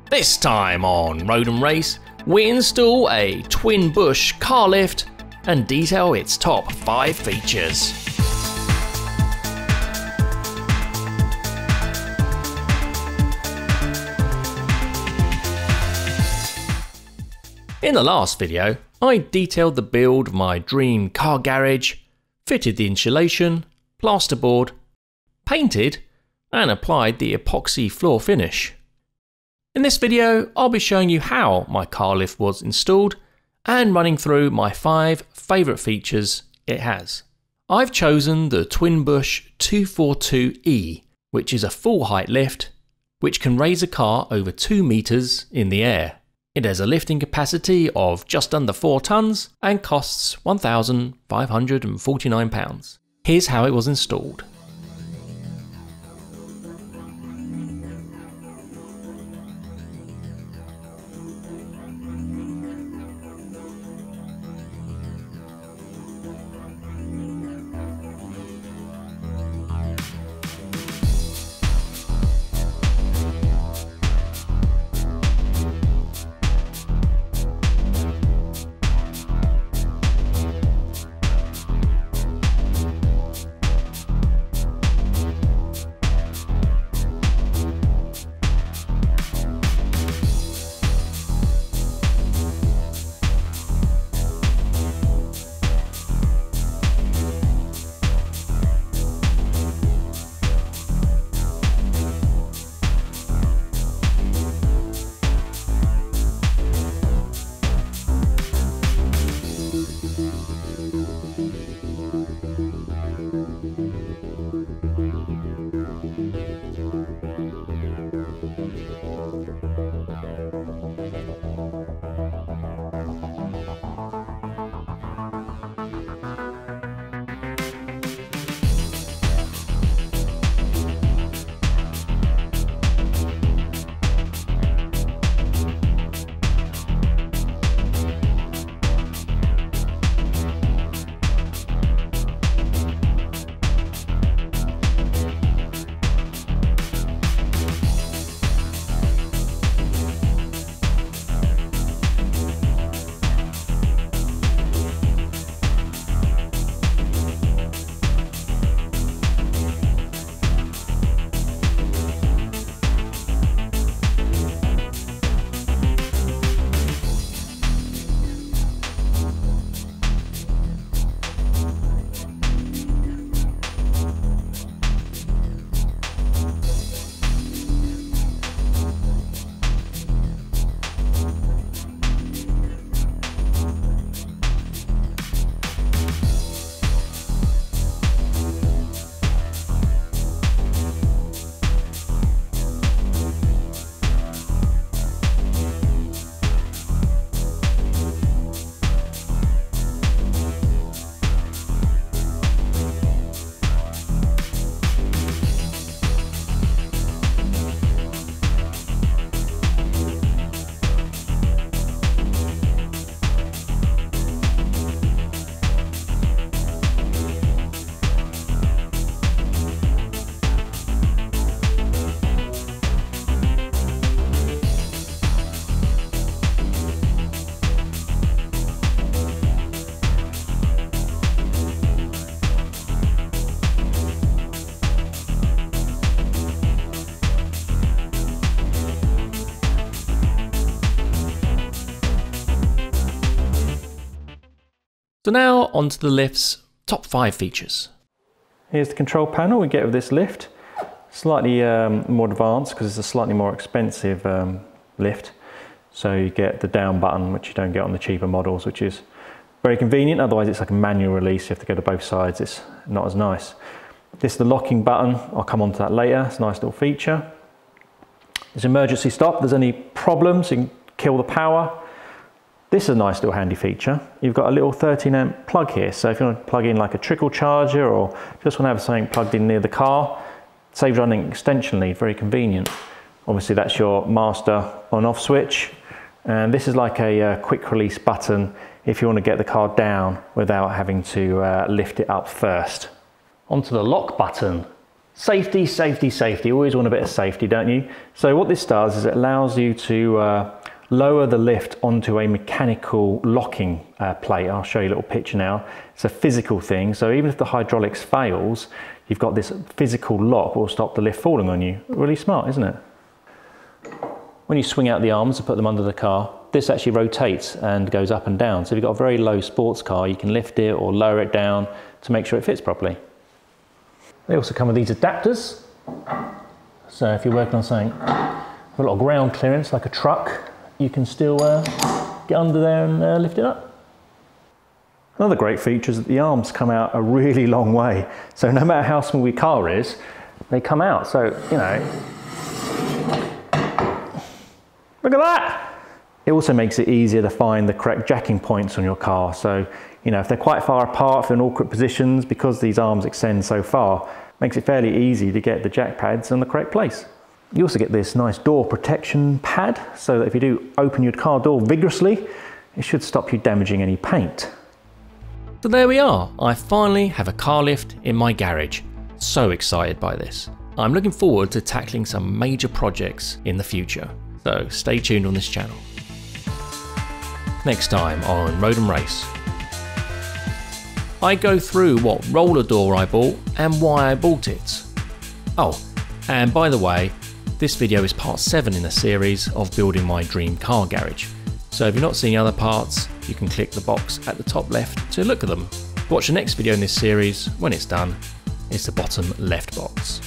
This time on Road and Race, we install a Twin Busch car lift and detail its top 5 features. In the last video, I detailed the build of my dream car garage, fitted the insulation, plasterboard, painted and applied the epoxy floor finish. In this video, I'll be showing you how my car lift was installed and running through my 5 favourite features it has. I've chosen the Twin Busch 242E, which is a full height lift which can raise a car over 2 meters in the air. It has a lifting capacity of just under 4 tons and costs £1,549. Here's how it was installed. So now onto the lift's top 5 features. Here's the control panel we get with this lift. Slightly more advanced because it's a slightly more expensive lift. So you get the down button, which you don't get on the cheaper models, which is very convenient. Otherwise it's like a manual release, you have to go to both sides. It's not as nice. This is the locking button. I'll come on to that later. It's a nice little feature. There's emergency stop. If there's any problems, you can kill the power. This is a nice little handy feature. You've got a little 13 amp plug here. So if you want to plug in like a trickle charger or just want to have something plugged in near the car, saves running extension lead, very convenient. Obviously that's your master on off switch. And this is like a quick release button if you want to get the car down without having to lift it up first. Onto the lock button. Safety, safety, safety. You always want a bit of safety, don't you? So what this does is it allows you to lower the lift onto a mechanical locking plate. I'll show you a little picture now. It's a physical thing, so even if the hydraulics fails, you've got this physical lock that will stop the lift falling on you. Really smart, isn't it? When you swing out the arms and put them under the car, this actually rotates and goes up and down. So if you've got a very low sports car, you can lift it or lower it down to make sure it fits properly. They also come with these adapters. So if you're working on something with a lot of ground clearance, like a truck, you can still get under there and lift it up. Another great feature is that the arms come out a really long way. So no matter how small your car is, they come out. So, you know, look at that! It also makes it easier to find the correct jacking points on your car. So, you know, if they're quite far apart, if they're in awkward positions, because these arms extend so far, makes it fairly easy to get the jack pads in the correct place. You also get this nice door protection pad, so that if you do open your car door vigorously, it should stop you damaging any paint. So there we are, I finally have a car lift in my garage. So excited by this. I'm looking forward to tackling some major projects in the future, so stay tuned on this channel. Next time on Road and Race, I go through what roller door I bought and why I bought it. Oh, and by the way, this video is part 7 in a series of building my dream car garage. So if you're not seeing other parts, you can click the box at the top left to look at them. Watch the next video in this series when it's done. It's the bottom left box.